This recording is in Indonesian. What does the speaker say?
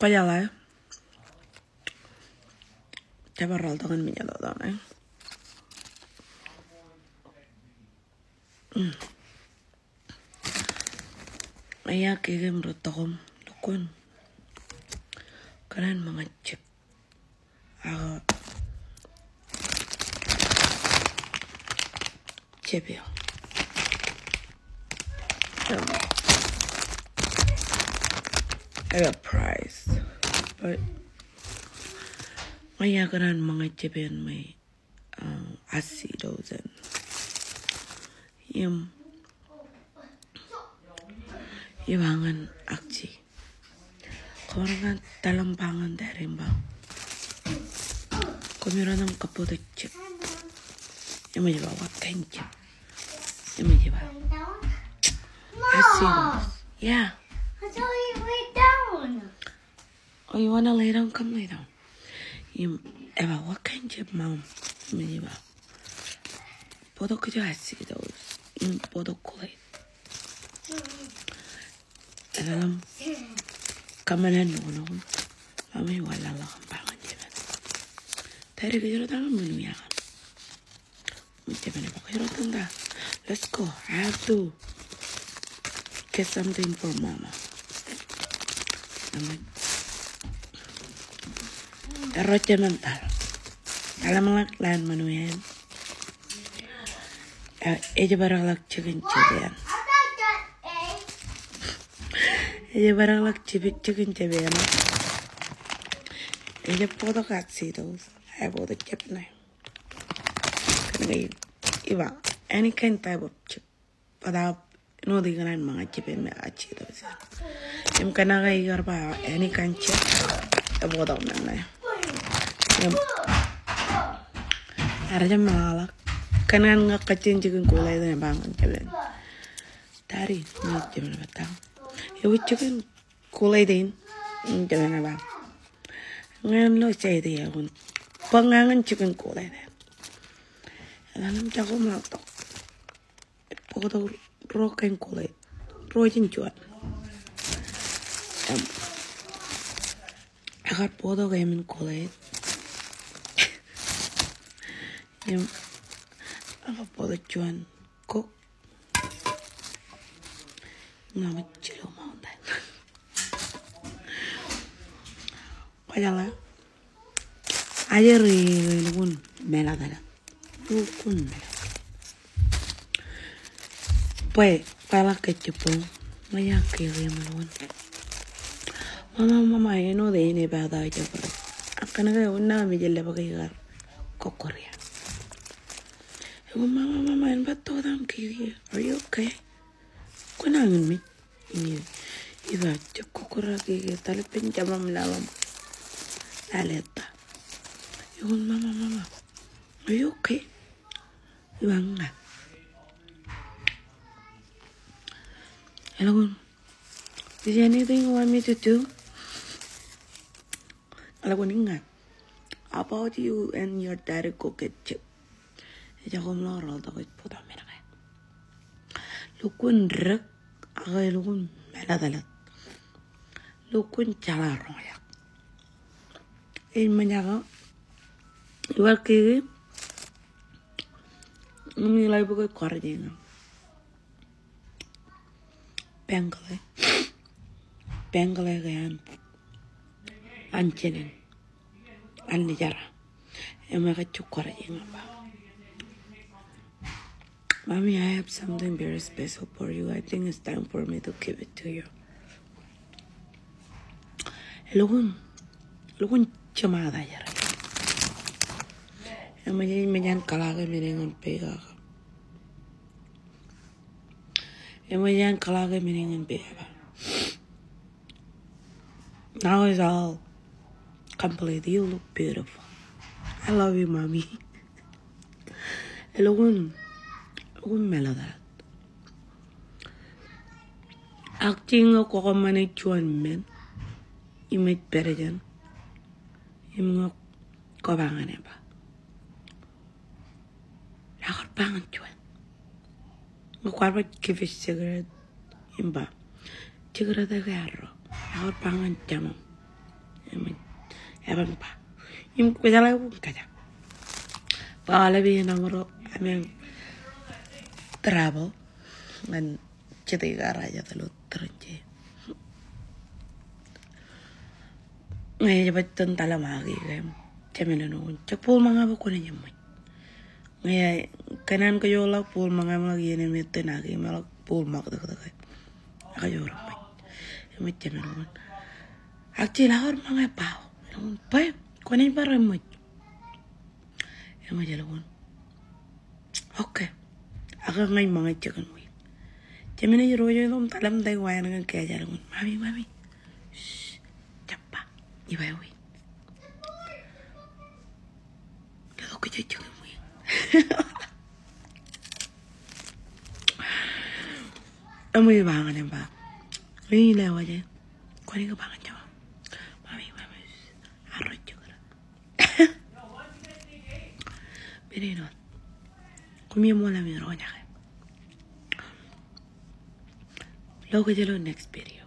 Kaya lah. Coba roll tangan minyak tau nih. Ayah kaya menurut takom lukun. Kalian mengecek. Cebel. I got prize, but ayah kalian mengecek may asidos and ibangan aksi. Korangan dalam bangan dari mbak. Komiranam kapote chip. Yang menjawab wakan chip. Yang menjawab. Asidos. Yeah. I told you to lay down. Oh, you wanna lay down? Come lay down. Eva, what kind of mom? Eva. Podo 그저 asidos. Podo kulay. Eva, kamalan no. Mami wala lang bangan jeban. Tari kaya tangan menuya. Jeban apa kaya tanda. Let's go. I have to get something for mama. Rocha mental. Alam lang lan manuyan. Ella baralak chicken chicken. Ella baralak chicken chicken. Ella puedo casitos. I puedo chicken. Iba any kind type of chip. Pada no digan mga chicken me achitos. Yung kanaga igar ba any kind chip. Puedo na. Arja malak. Kanan nga kacin chicken kulay na bangan chicken. Tari ni chicken batang. Yung chicken kulay din chicken na bang. Ngayon lo say dia kun pangangan chicken kulay na. Alam jago malak. Pokok roken kulay. Rojin jual. Agar podo gamin kulay. Yung apa podo juan kok nama cilo mau dah. Kaya lah. Ayer lukun mela dah. Lukun mela. Pues para que chupon vaya que lukun. Mama no de ini pada aja pero. Akan ada una mijel pakai gar kokoria. Mama, en bato dam kiri. Are you okay? Kunangin mi. Iba kokora kiri tali pinjamam lalam. Aleta. Mama. Are you okay? Iba nga. Hello. Is there anything you want me to do? Hello, nga. How about you and your daddy go get chip? Jago melorot aku putar merah. Lukun rek, agai lukun merah. Lukun jalan royak. Ini menjaga. Luar kiri. Nilai buku korjeng. Bengale kayan. Anjenen. Anjara. Emang kecuk korjeng apa? Mommy, I have something very special for you. I think it's time for me to give it to you. Lukun chamada yara. Emajan kalaga mirengan pega. Emajan kalaga mirengan pega. Now it's all complete. You look beautiful. I love you, mommy. Lukun melodar. Acting ko mani chuan men. Imit berajan. Imngok ko bangan ba. Lakar bangan chuan. Ngkwar ba give cigarette imba. Cigarette garo. Lakar bangan jamam. ya bang pa im ko jala ko kaja pa la bi namoro amen travel ngan cete garaja telu terje ngai jabat tentala magi gam cemene no cepul manga ko ne nyamai ngai kanan ko yola pul manga lagi ne meten agi malak pul mak de kai aka yoro mai me cemene no akci lahor manga pao pai ko ne paro mo ema jalon okay aka ngai manga cekan mo cemene yoro yo dom talam dai wa ngan ke jalon mami iba wi lo que yo muy muy bangan en ba ni le waje ko ni ko bangan jawa mami arroz chukara pero no comimos la mi roña lo que yo lo next video